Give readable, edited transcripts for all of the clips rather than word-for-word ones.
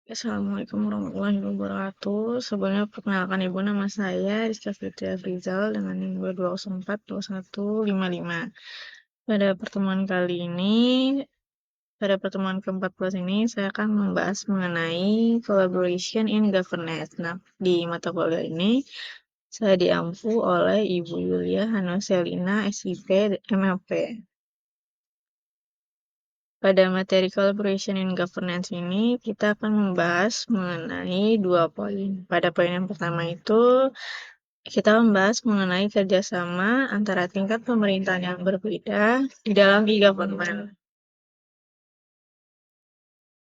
Assalamualaikum warahmatullahi wabarakatuh. Sebelumnya perkenalkan Ibu, nama saya Rizka Fitri Afrizal dengan NIM 2242155. Pada pertemuan kali ini, pada pertemuan ke-14 ini, saya akan membahas mengenai collaboration in governance. Nah, di mata kuliah ini, saya diampu oleh Ibu Yulia Hanoselina, SIP, MLP. Pada materi collaboration in governance ini, kita akan membahas mengenai dua poin. Pada poin yang pertama itu, kita membahas mengenai kerjasama antara tingkat pemerintahan yang berbeda di dalam e-government.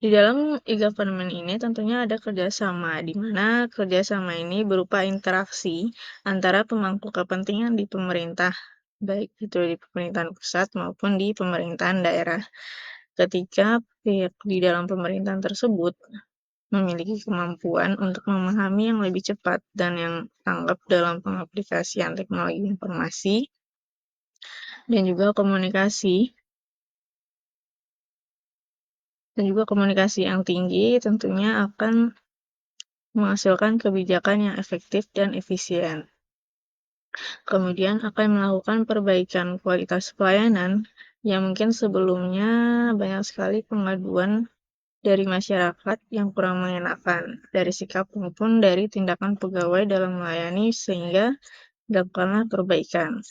Di dalam e-government ini tentunya ada kerjasama, di mana kerjasama ini berupa interaksi antara pemangku kepentingan di pemerintah, baik itu di pemerintahan pusat maupun di pemerintahan daerah. Ketika pihak di dalam pemerintahan tersebut memiliki kemampuan untuk memahami yang lebih cepat dan yang tanggap dalam pengaplikasian teknologi informasi dan juga komunikasi yang tinggi tentunya akan menghasilkan kebijakan yang efektif dan efisien. Kemudian akan melakukan perbaikan kualitas pelayanan yang mungkin sebelumnya banyak sekali pengaduan dari masyarakat yang kurang mengenakan dari sikap maupun dari tindakan pegawai dalam melayani sehingga dilakukanlah perbaikan.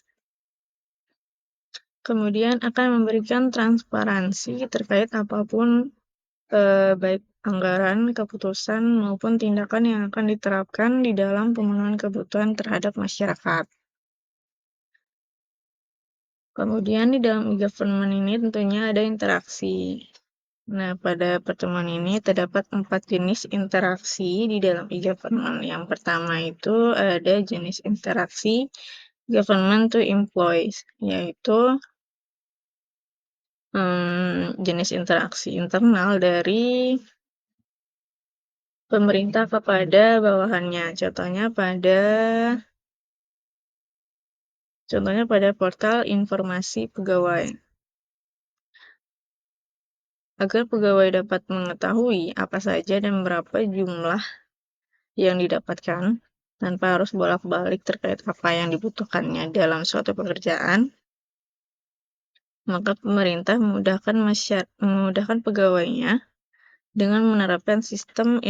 Kemudian akan memberikan transparansi terkait apapun baik anggaran, keputusan maupun tindakan yang akan diterapkan di dalam pemenuhan kebutuhan terhadap masyarakat. Kemudian di dalam e-government ini tentunya ada interaksi. Nah, pada pertemuan ini terdapat 4 jenis interaksi di dalam e-government. Yang pertama itu ada jenis interaksi government to employees, yaitu jenis interaksi internal dari pemerintah kepada bawahannya. Contohnya pada portal informasi pegawai. Agar pegawai dapat mengetahui apa saja dan berapa jumlah yang didapatkan tanpa harus bolak-balik terkait apa yang dibutuhkannya dalam suatu pekerjaan, maka pemerintah memudahkan pegawainya dengan menerapkan sistem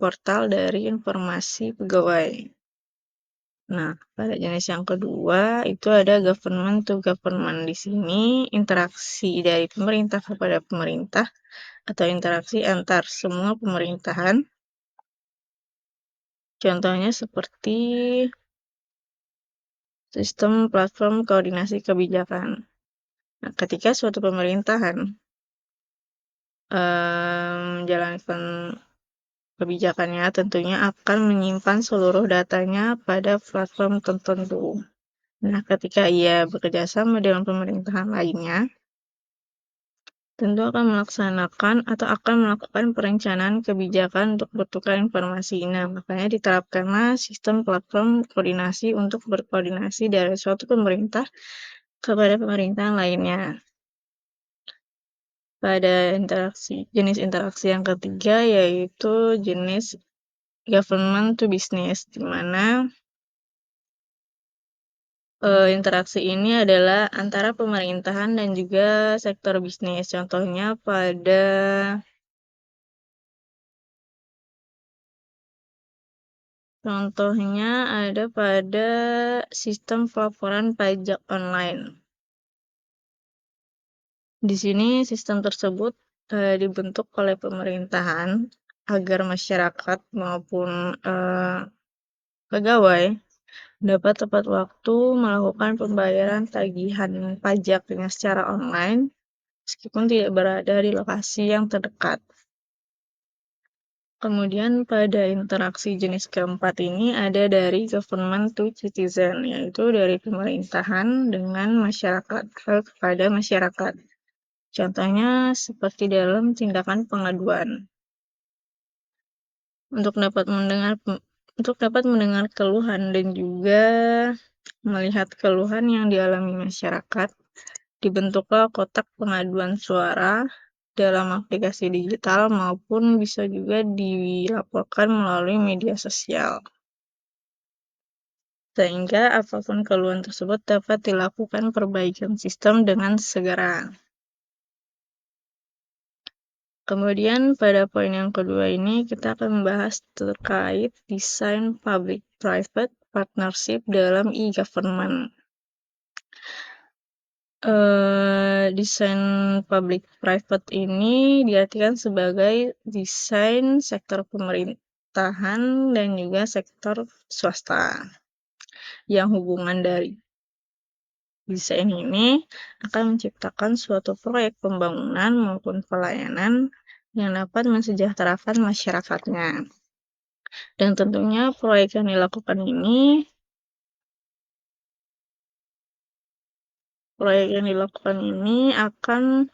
portal dari informasi pegawai. Nah, pada jenis yang kedua itu ada government to government. Di sini interaksi dari pemerintah kepada pemerintah atau interaksi antar semua pemerintahan. Contohnya seperti sistem platform koordinasi kebijakan. Nah, ketika suatu pemerintahan menjalankan kebijakannya, tentunya akan menyimpan seluruh datanya pada platform tertentu. Nah, ketika ia bekerja sama dengan pemerintahan lainnya, tentu akan melakukan perencanaan kebijakan untuk bertukar informasi. Nah, makanya diterapkanlah sistem platform koordinasi untuk berkoordinasi dari suatu pemerintah kepada pemerintahan lainnya. Pada jenis interaksi yang ketiga yaitu jenis government to business, di mana interaksi ini adalah antara pemerintahan dan juga sektor bisnis. Contohnya ada pada sistem pelaporan pajak online. Di sini sistem tersebut dibentuk oleh pemerintahan agar masyarakat maupun pegawai dapat tepat waktu melakukan pembayaran tagihan pajak dengan secara online meskipun tidak berada di lokasi yang terdekat. Kemudian pada interaksi jenis keempat ini ada dari government to citizen, yaitu dari pemerintahan dengan masyarakat kepada masyarakat. Contohnya seperti dalam tindakan pengaduan. Untuk dapat mendengar keluhan dan juga melihat keluhan yang dialami masyarakat, dibentuklah kotak pengaduan suara dalam aplikasi digital maupun bisa juga dilaporkan melalui media sosial. Sehingga apapun keluhan tersebut dapat dilakukan perbaikan sistem dengan segera. Kemudian pada poin yang kedua ini kita akan membahas terkait desain public-private partnership dalam e-government. Desain public-private ini diartikan sebagai desain sektor pemerintahan dan juga sektor swasta. Yang hubungan dari desain ini akan menciptakan suatu proyek pembangunan maupun pelayanan yang dapat mensejahterakan masyarakatnya. Dan tentunya proyek yang dilakukan ini akan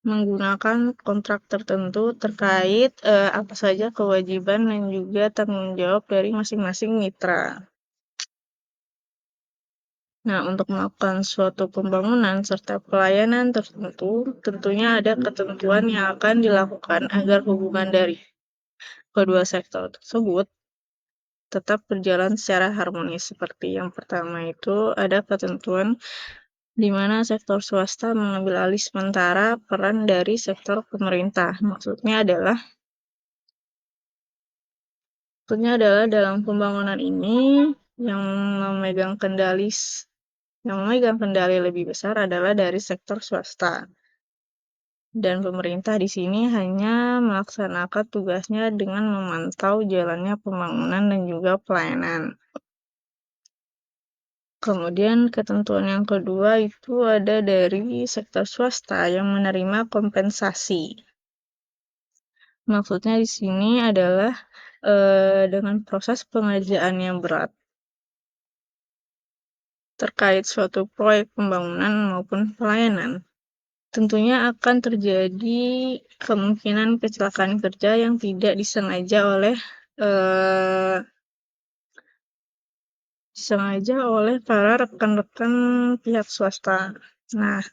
menggunakan kontrak tertentu terkait apa saja kewajiban dan juga tanggung jawab dari masing-masing mitra. Nah, untuk melakukan suatu pembangunan serta pelayanan tertentu, tentunya ada ketentuan yang akan dilakukan agar hubungan dari kedua sektor tersebut tetap berjalan secara harmonis. Seperti yang pertama itu ada ketentuan di mana sektor swasta mengambil alih sementara peran dari sektor pemerintah. Maksudnya adalah dalam pembangunan ini yang memegang kendali lebih besar adalah dari sektor swasta. Dan pemerintah di sini hanya melaksanakan tugasnya dengan memantau jalannya pembangunan dan juga pelayanan. Kemudian ketentuan yang kedua itu ada dari sektor swasta yang menerima kompensasi. Maksudnya di sini adalah dengan proses pengerjaan yang berat terkait suatu proyek pembangunan maupun pelayanan. Tentunya akan terjadi kemungkinan kecelakaan kerja yang tidak disengaja oleh para rekan-rekan pihak swasta. Nah,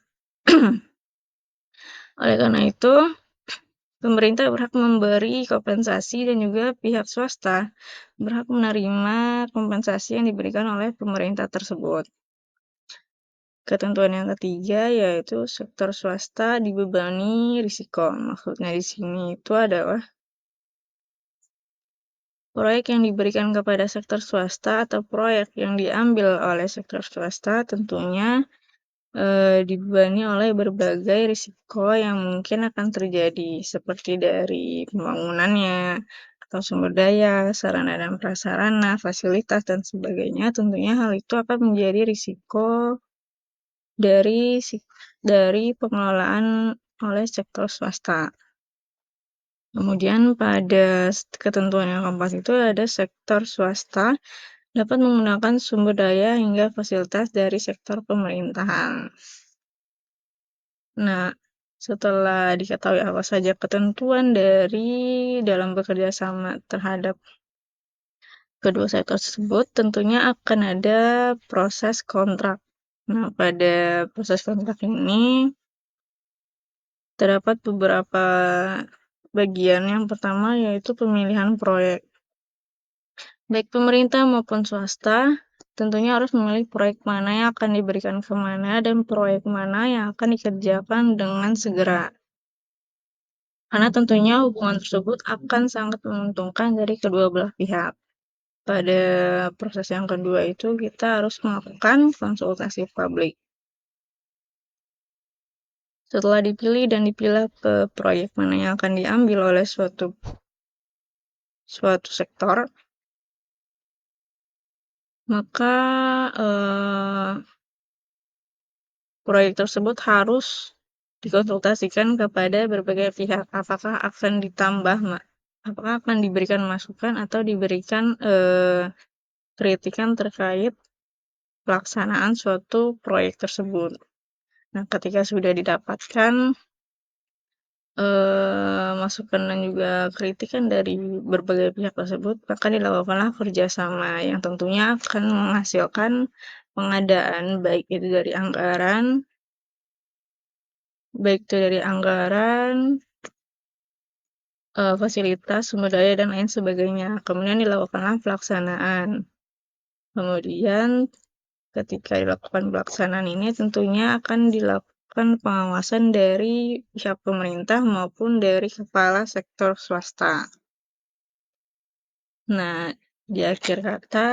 oleh karena itu, pemerintah berhak memberi kompensasi dan juga pihak swasta berhak menerima kompensasi yang diberikan oleh pemerintah tersebut. Ketentuan yang ketiga yaitu sektor swasta dibebani risiko. Maksudnya di sini itu adalah proyek yang diberikan kepada sektor swasta atau proyek yang diambil oleh sektor swasta tentunya dibebani oleh berbagai risiko yang mungkin akan terjadi, seperti dari pembangunannya atau sumber daya, sarana dan prasarana, fasilitas, dan sebagainya. Tentunya hal itu akan menjadi risiko dari pengelolaan oleh sektor swasta. Kemudian pada ketentuan yang keempat itu ada sektor swasta dapat menggunakan sumber daya hingga fasilitas dari sektor pemerintahan. Nah, setelah diketahui apa saja ketentuan dari dalam bekerja sama terhadap kedua sektor tersebut, tentunya akan ada proses kontrak. Nah, pada proses kontrak ini terdapat beberapa bagian. Yang pertama yaitu pemilihan proyek. Baik pemerintah maupun swasta tentunya harus memilih proyek mana yang akan diberikan kemana dan proyek mana yang akan dikerjakan dengan segera. Karena tentunya hubungan tersebut akan sangat menguntungkan dari kedua belah pihak. Pada proses yang kedua itu kita harus melakukan konsultasi publik. Setelah dipilih dan dipilah ke proyek mana yang akan diambil oleh suatu sektor, maka proyek tersebut harus dikonsultasikan kepada berbagai pihak. Apakah akan diberikan masukan atau diberikan kritikan terkait pelaksanaan suatu proyek tersebut. Nah, ketika sudah didapatkan masukan dan juga kritikan dari berbagai pihak tersebut, maka dilakukanlah kerjasama yang tentunya akan menghasilkan pengadaan baik itu dari anggaran baik itu dari anggaran, fasilitas, sumber daya, dan lain sebagainya. Kemudian dilakukanlah pelaksanaan. Kemudian ketika dilakukan pelaksanaan ini tentunya akan dilakukan pengawasan dari pihak pemerintah maupun dari kepala sektor swasta. Nah, di akhir kata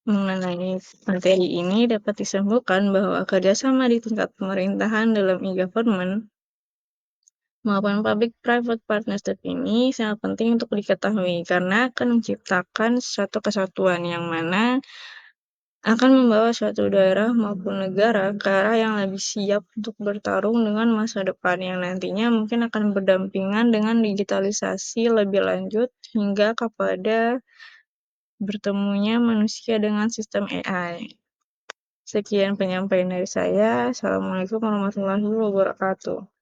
mengenai materi ini dapat disimpulkan bahwa kerjasama di tingkat pemerintahan dalam e-government maupun public-private partnership ini sangat penting untuk diketahui karena akan menciptakan suatu kesatuan yang mana akan membawa suatu daerah maupun negara ke arah yang lebih siap untuk bertarung dengan masa depan yang nantinya mungkin akan berdampingan dengan digitalisasi lebih lanjut hingga kepada bertemunya manusia dengan sistem AI. Sekian penyampaian dari saya. Assalamualaikum warahmatullahi wabarakatuh.